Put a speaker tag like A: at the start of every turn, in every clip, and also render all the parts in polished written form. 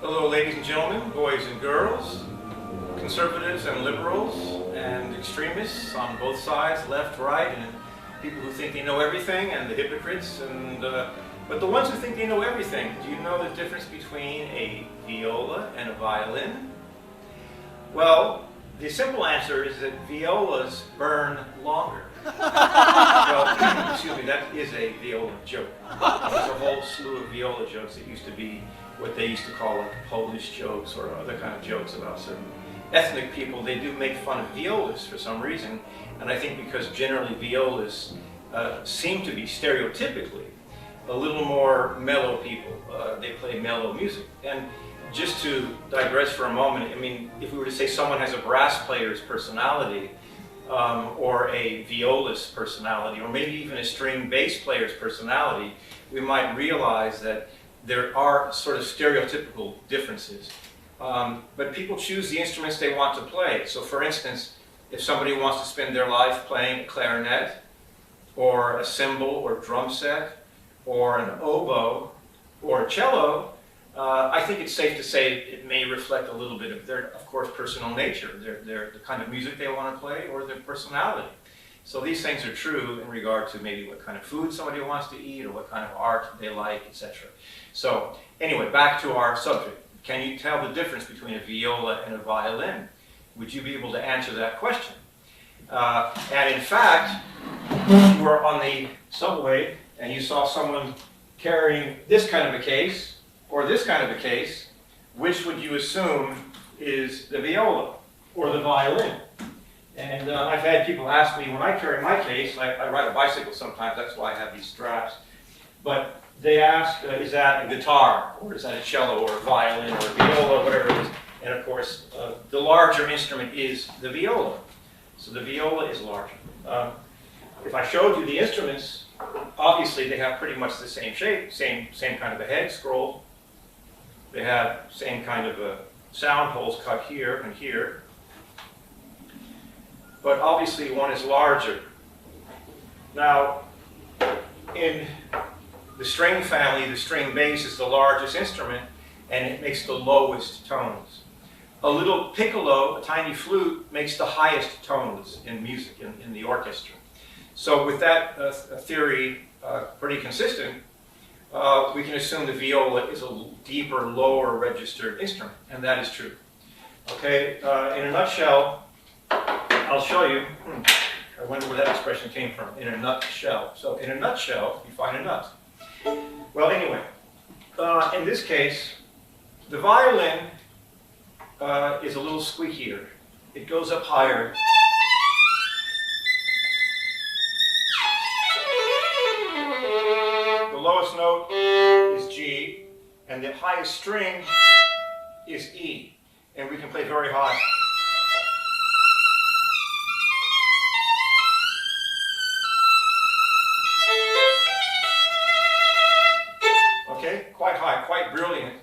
A: Hello, ladies and gentlemen, boys and girls, conservatives and liberals, and extremists on both sides, left, right, and people who think they know everything, and the hypocrites, and but the ones who think they know everything, do you know the difference between a viola and a violin? Well, the simple answer is that violas burn longer. Well, excuse me, that is a viola joke. There's a whole slew of viola jokes that used to be what they used to call like Polish jokes or other kind of jokes about certain ethnic people. They do make fun of violas for some reason, and I think because generally violas seem to be stereotypically a little more mellow people. They play mellow music. And just to digress for a moment, I mean, if we were to say someone has a brass player's personality, or a violist personality, or maybe even a string bass player's personality, we might realize that there are sort of stereotypical differences. But people choose the instruments they want to play. So for instance, if somebody wants to spend their life playing a clarinet, or a cymbal or drum set, or an oboe, or a cello, I think it's safe to say it may reflect a little bit of their, of course, personal nature, the kind of music they want to play, or their personality. So these things are true in regard to maybe what kind of food somebody wants to eat, or what kind of art they like, etc. So anyway, back to our subject. Can you tell the difference between a viola and a violin? Would you be able to answer that question? And in fact, if you were on the subway and you saw someone carrying this kind of a case, or this kind of a case, which would you assume is the viola or the violin? And I've had people ask me, when I carry my case, I ride a bicycle sometimes, that's why I have these straps, but they ask, is that a guitar, or is that a cello, or a violin, or a viola, whatever it is? And of course, the larger instrument is the viola. So the viola is larger. If I showed you the instruments, obviously they have pretty much the same shape, same kind of a head scroll. They have same kind of sound holes cut here and here. But obviously one is larger. Now, in the string family, the string bass is the largest instrument, and it makes the lowest tones. A little piccolo, a tiny flute, makes the highest tones in music, in the orchestra. So with that theory pretty consistent, we can assume the viola is a deeper, lower registered instrument, and that is true. Okay, in a nutshell, I'll show you. I wonder where that expression came from, in a nutshell. So in a nutshell, you find a nut. Well, anyway, in this case, the violin is a little squeakier. It goes up higher. The lowest note is G, and the highest string is E. And we can play very high. Okay, quite high, quite brilliant.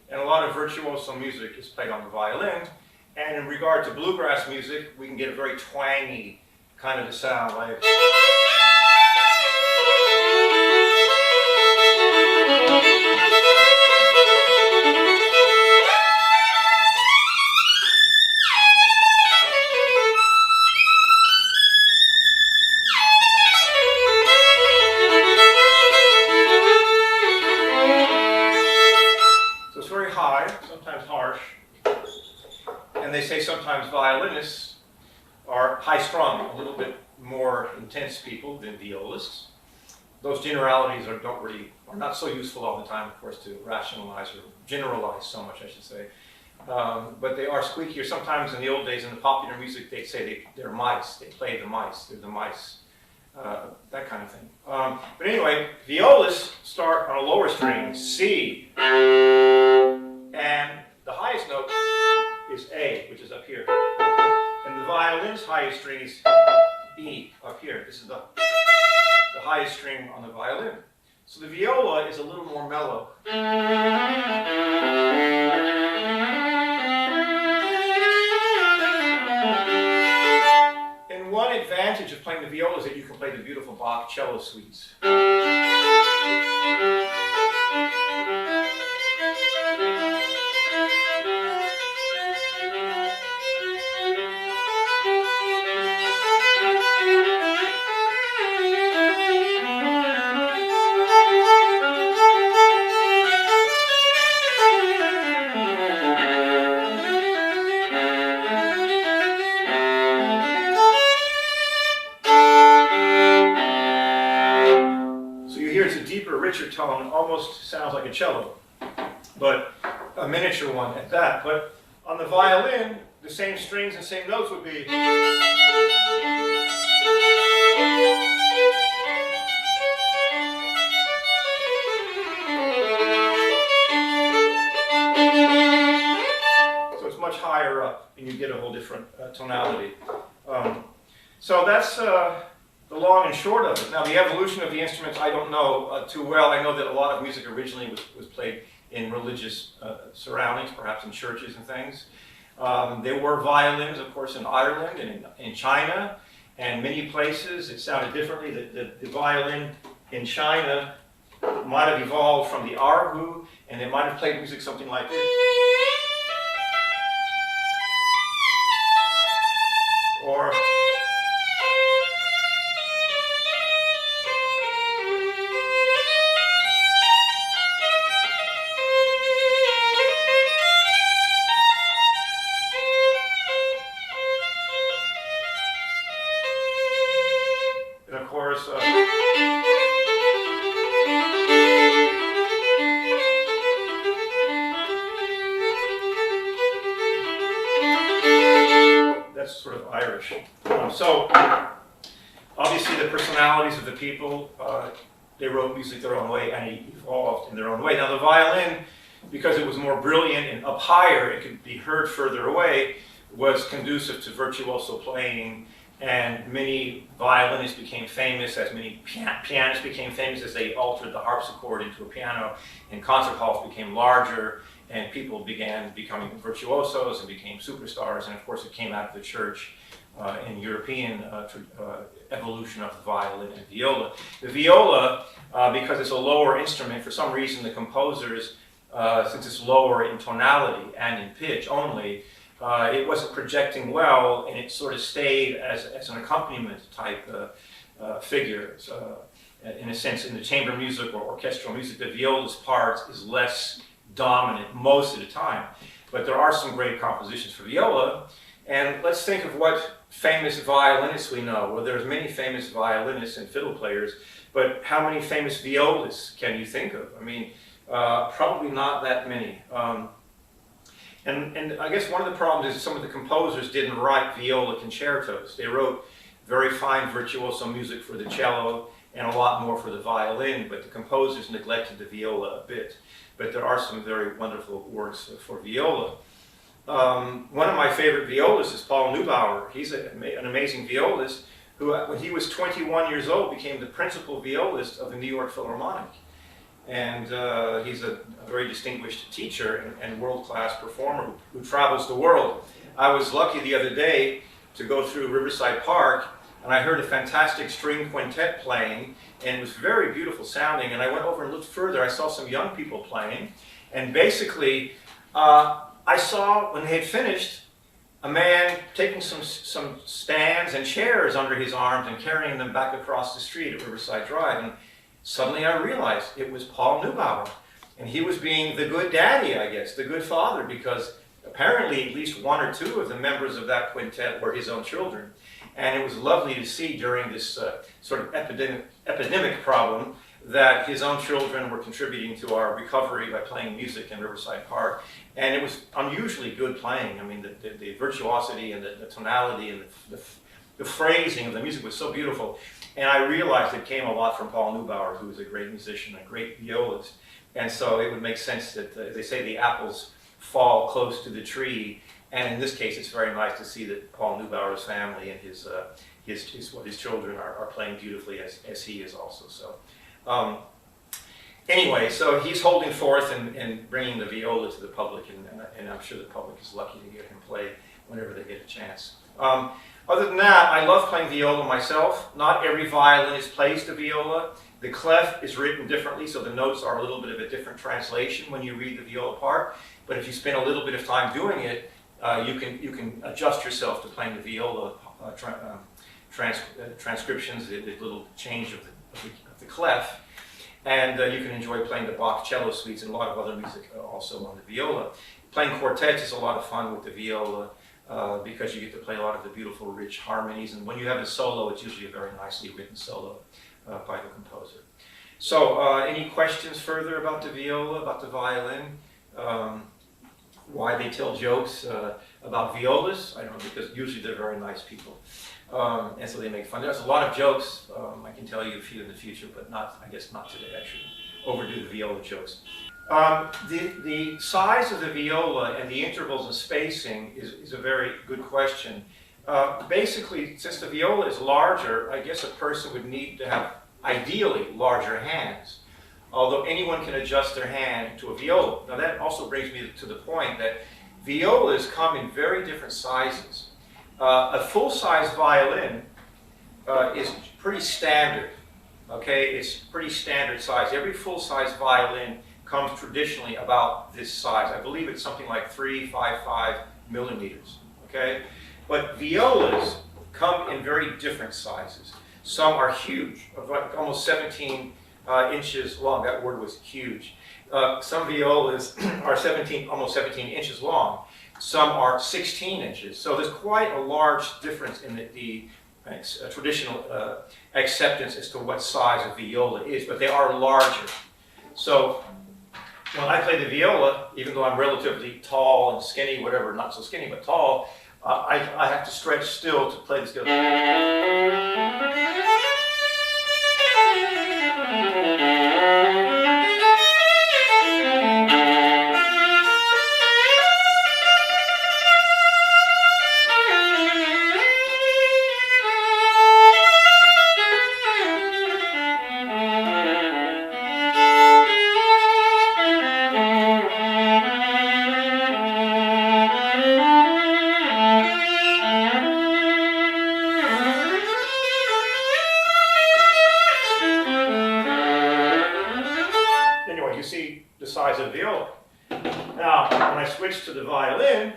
A: And a lot of virtuoso music is played on the violin. And in regard to bluegrass music, we can get a very twangy kind of a sound, like sometimes harsh, and they say sometimes violinists are high-strung, a little bit more intense people than violists. Those generalities are not so useful all the time, of course, to rationalize or generalize so much, I should say. But they are squeakier. Sometimes in the old days, in the popular music, they'd say they're mice. They play the mice. They're the mice. That kind of thing. But anyway, violists start on a lower string, C. And the highest note is A, which is up here. And the violin's highest string is E, up here. This is the highest string on the violin. So the viola is a little more mellow. And one advantage of playing the viola is that you can play the beautiful Bach cello suites. almost sounds like a cello, but a miniature one at that. But on the violin, the same strings and same notes would be. So it's much higher up, and you get a whole different tonality. So that's the long and short of it. Now, the evolution of the instruments, I don't know too well. I know that a lot of music originally was played in religious surroundings, perhaps in churches and things. There were violins, of course, in Ireland and in China, and many places. It sounded differently. The violin in China might have evolved from the erhu, and it might have played music something like this. Or and of course that's sort of Irish. So obviously the personalities of the people, they wrote music their own way and it evolved in their own way. Now the violin, because it was more brilliant and up higher, it could be heard further away, was conducive to virtuoso playing, and many violinists became famous, as many pianists became famous as they altered the harpsichord into a piano, and concert halls became larger, and people began becoming virtuosos and became superstars, and of course it came out of the church in European evolution of the violin and viola. The viola, because it's a lower instrument, for some reason the composers, since it's lower in tonality and in pitch only, it wasn't projecting well, and it sort of stayed as an accompaniment type figure. In a sense, in the chamber music or orchestral music, the viola's part is less dominant most of the time. But there are some great compositions for viola, and let's think of what famous violinists we know. Well, there's many famous violinists and fiddle players, but how many famous violists can you think of? I mean, probably not that many. And I guess one of the problems is some of the composers didn't write viola concertos. They wrote very fine virtuoso music for the cello and a lot more for the violin, but the composers neglected the viola a bit. But there are some very wonderful works for viola. One of my favorite violists is Paul Neubauer. He's an amazing violist who, when he was 21 years old, became the principal violist of the New York Philharmonic. And he's a very distinguished teacher and world-class performer who travels the world. I was lucky the other day to go through Riverside Park, and I heard a fantastic string quintet playing, and it was very beautiful sounding. And I went over and looked further. I saw some young people playing, and basically I saw, when they had finished, a man taking some stands and chairs under his arms and carrying them back across the street at Riverside Drive. And suddenly I realized it was Paul Neubauer, and he was being the good daddy, I guess, the good father, because apparently at least one or two of the members of that quintet were his own children. And it was lovely to see during this sort of epidemic problem that his own children were contributing to our recovery by playing music in Riverside Park. And it was unusually good playing. I mean, the virtuosity and the tonality and the phrasing of the music was so beautiful. And I realized it came a lot from Paul Neubauer, who was a great musician, a great violist. And so it would make sense that, as they say, the apples fall close to the tree. And in this case, it's very nice to see that Paul Neubauer's family and his children are playing beautifully as he is also. So anyway, so he's holding forth and bringing the viola to the public, and I'm sure the public is lucky to get him play whenever they get a chance. Other than that, I love playing viola myself. Not every violinist plays the viola. The clef is written differently, so the notes are a little bit of a different translation when you read the viola part. But if you spend a little bit of time doing it, you can adjust yourself to playing the viola transcriptions, the little change of the clef. And you can enjoy playing the Bach cello suites and a lot of other music also on the viola. Playing quartets is a lot of fun with the viola because you get to play a lot of the beautiful, rich harmonies. And when you have a solo, it's usually a very nicely written solo by the composer. So, any questions further about the viola, about the violin? Why they tell jokes about violas? I don't know, because usually they're very nice people. And so they make fun. There's a lot of jokes. I can tell you a few in the future, but not, I guess not today. I should overdo the viola jokes. The size of the viola and the intervals and spacing is a very good question. Basically, since the viola is larger, I guess a person would need to have, ideally, larger hands. Although anyone can adjust their hand to a viola. Now that also brings me to the point that violas come in very different sizes. A full-size violin is pretty standard. Okay, it's pretty standard size. Every full-size violin comes traditionally about this size. I believe it's something like 355 millimeters. Okay, but violas come in very different sizes. Some are huge, like almost 17 inches long. That word was huge. Some violas are almost 17 inches long. Some are 16 inches. So there's quite a large difference in the traditional acceptance as to what size a viola is, but they are larger. So when I play the viola, even though I'm relatively tall and skinny, whatever, not so skinny, but tall, I have to stretch still to play this scale. Switch to the violin,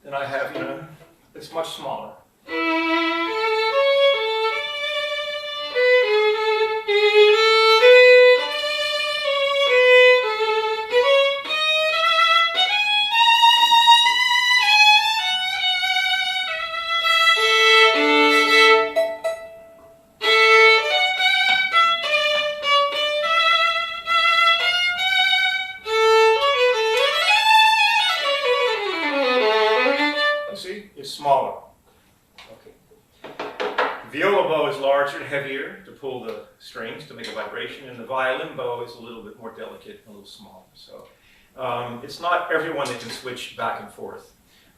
A: then I have, it's much smaller. Smaller. Okay. Viola bow is larger and heavier to pull the strings to make a vibration, and the violin bow is a little bit more delicate and a little smaller. So it's not everyone that can switch back and forth.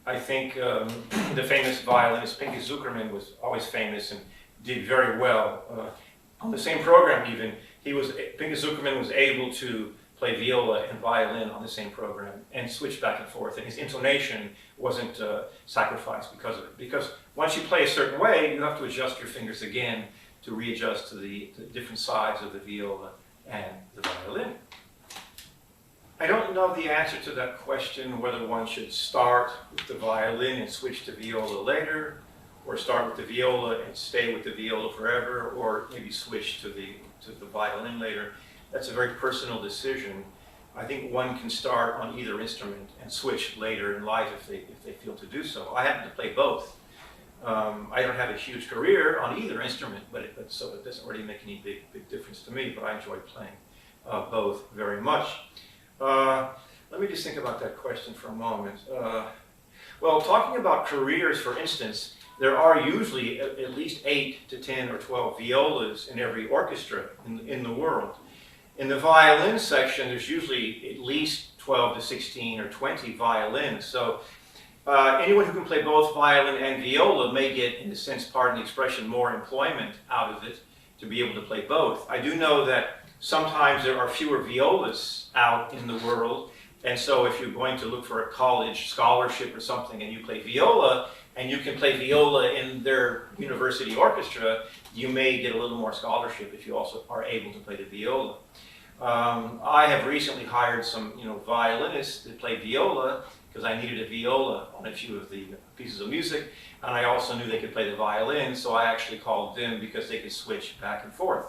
A: I think the famous violinist Pinky Zukerman was always famous and did very well. On the same program even, Pinky Zukerman was able to play viola and violin on the same program and switch back and forth, and his intonation wasn't sacrificed because of it. Because once you play a certain way, you have to adjust your fingers again to readjust to the different sides of the viola and the violin. I don't know the answer to that question, whether one should start with the violin and switch to viola later, or start with the viola and stay with the viola forever, or maybe switch to the violin later. That's a very personal decision. I think one can start on either instrument and switch later in life if they feel to do so. I happen to play both. I don't have a huge career on either instrument, so it doesn't really make any big difference to me, but I enjoy playing both very much. Let me just think about that question for a moment. Well, talking about careers, for instance, there are usually at least 8 to 10 or 12 violas in every orchestra in the world. In the violin section, there's usually at least 12 to 16 or 20 violins. So anyone who can play both violin and viola may get, in a sense, pardon the expression, more employment out of it to be able to play both. I do know that sometimes there are fewer violas out in the world, and so if you're going to look for a college scholarship or something and you play viola, and you can play viola in their university orchestra, you may get a little more scholarship if you also are able to play the viola. I have recently hired some violinists to play viola because I needed a viola on a few of the pieces of music, and I also knew they could play the violin, so I actually called them because they could switch back and forth.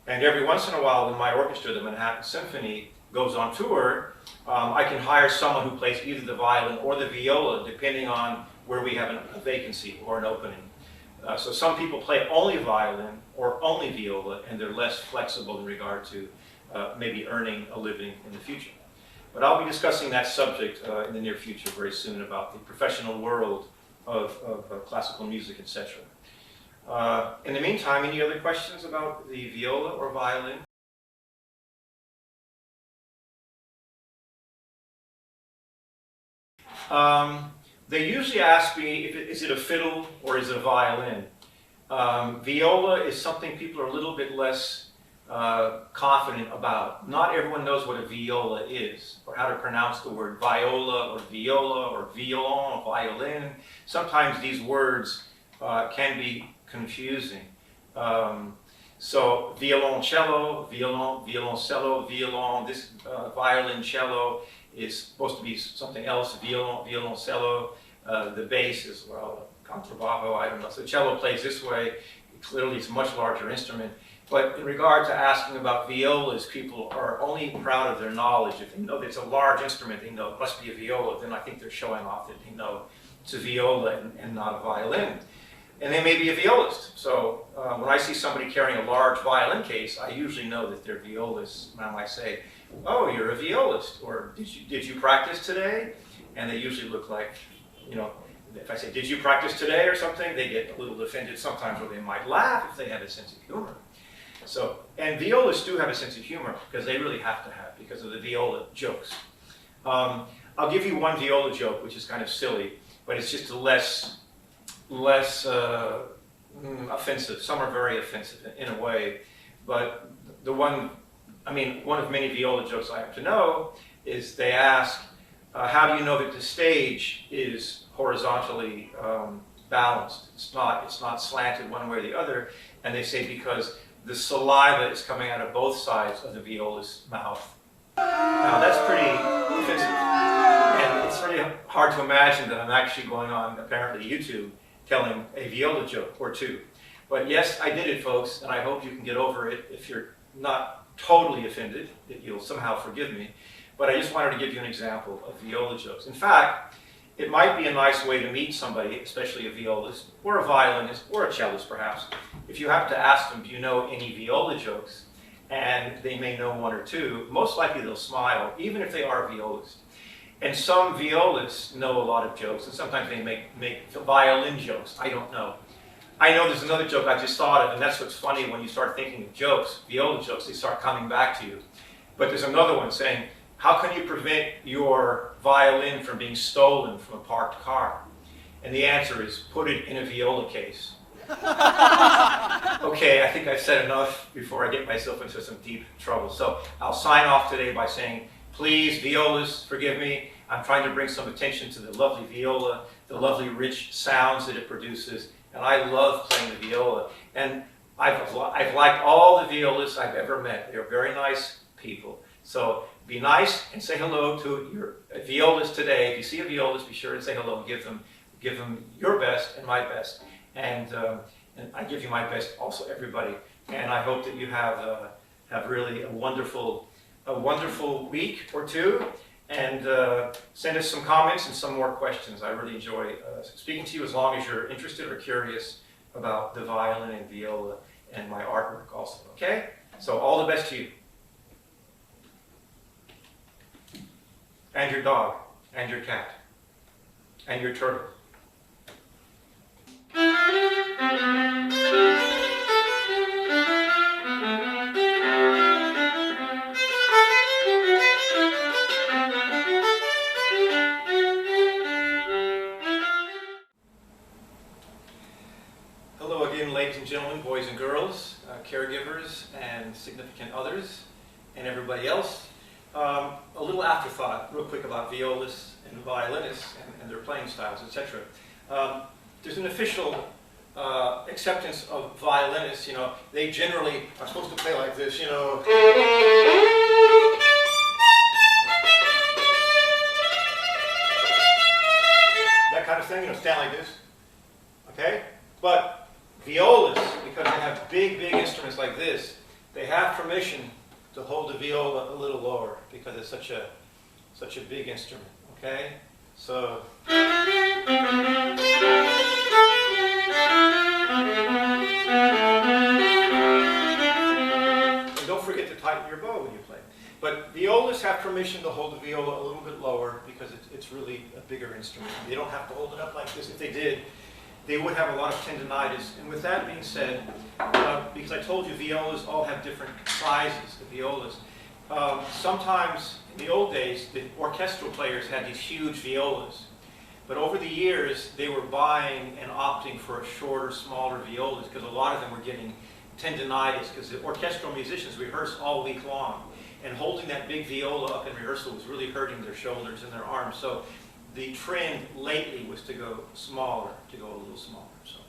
A: And every once in a while when my orchestra, the Manhattan Symphony, goes on tour, I can hire someone who plays either the violin or the viola, depending on where we have a vacancy or an opening. So some people play only violin, or only viola, and they're less flexible in regard to maybe earning a living in the future. But I'll be discussing that subject in the near future very soon about the professional world of classical music, etc. In the meantime, any other questions about the viola or violin? They usually ask me, is it a fiddle or is it a violin? Viola is something people are a little bit less confident about. Not everyone knows what a viola is, or how to pronounce the word viola, or violon, or violin. Sometimes these words can be confusing. So violoncello, violoncello, violon, this violoncello is supposed to be something else, violoncello. The bass is, well, contrabbasso, I don't know. So cello plays this way. Clearly it's a much larger instrument. But in regard to asking about violas, people are only proud of their knowledge. If they know that it's a large instrument, they know it must be a viola, then I think they're showing off that they know it's a viola and not a violin. And they may be a violist. So when I see somebody carrying a large violin case, I usually know that they're violists. And I might say, oh, you're a violist, or did you practice today? And they usually look like, you know, if I say, did you practice today or something, they get a little offended sometimes, or they might laugh if they have a sense of humor. So, and violists do have a sense of humor, because they really have to have, because of the Viola Jokes. I'll give you one viola joke, which is kind of silly, but it's just less offensive. Some are very offensive in a way, but the one of many viola jokes I have to know is they ask, how do you know that the stage is horizontally balanced? It's not slanted one way or the other, and they say because the saliva is coming out of both sides of the viola's mouth. Now that's pretty offensive, and it's really hard to imagine that I'm actually going on, apparently, YouTube, telling a viola joke or two. But yes, I did it, folks, and I hope you can get over it. If you're not totally offended, that you'll somehow forgive me. But I just wanted to give you an example of viola jokes. In fact, it might be a nice way to meet somebody, especially a violist, or a violinist, or a cellist perhaps, if you have to ask them, do you know any viola jokes? And they may know one or two. Most likely they'll smile, even if they are a violist. And some violists know a lot of jokes, and sometimes they make violin jokes. I don't know. I know there's another joke I just thought of, and that's what's funny when you start thinking of jokes, viola jokes, they start coming back to you. But there's another one saying, how can you prevent your violin from being stolen from a parked car? And the answer is, put it in a viola case. Okay, I think I've said enough before I get myself into some deep trouble. So I'll sign off today by saying, please, violists, forgive me. I'm trying to bring some attention to the lovely viola, the lovely rich sounds that it produces. And I love playing the viola. And I've liked all the violists I've ever met. They're very nice people. So be nice and say hello to your violist today. If you see a violist, be sure to say hello and give them your best and my best. And I give you my best also, everybody. And I hope that you have really a wonderful week or two. And send us some comments and some more questions. I really enjoy speaking to you, as long as you're interested or curious about the violin and viola and my artwork also. Okay? So all the best to you. And your dog, and your cat, and your turtle. Hello again, ladies and gentlemen, boys and girls, caregivers and significant others, and everybody else. A little afterthought, real quick, about violists and violinists and their playing styles, etc. There's an official acceptance of violinists. You know, they generally are supposed to play like this. You know, that kind of thing. You know, stand like this. Okay, but violists, because they have big instruments like this, they have permission to hold the viola a little lower, because it's such a big instrument, okay? So tighten your bow when you play. But violas have permission to hold the viola a little bit lower because it's really a bigger instrument. They don't have to hold it up like this. If they did, they would have a lot of tendinitis. And with that being said, because I told you violas all have different sizes, the violas, sometimes in the old days, the orchestral players had these huge violas. But over the years, they were buying and opting for shorter, smaller violas because a lot of them were getting tendinitis because the orchestral musicians rehearse all week long. And holding that big viola up in rehearsal was really hurting their shoulders and their arms. So the trend lately was to go smaller, to go a little smaller. So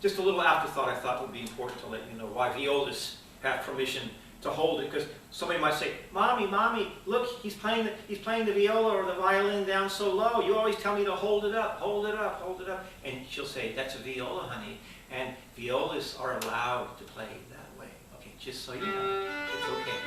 A: just a little afterthought I thought would be important to let you know why violas have permission to hold it. Because somebody might say, Mommy, Mommy, look, he's playing the viola or the violin down so low. You always tell me to hold it up, hold it up, hold it up. And she'll say, that's a viola, honey. And violas are allowed to play that way. Okay, just so you know, it's okay.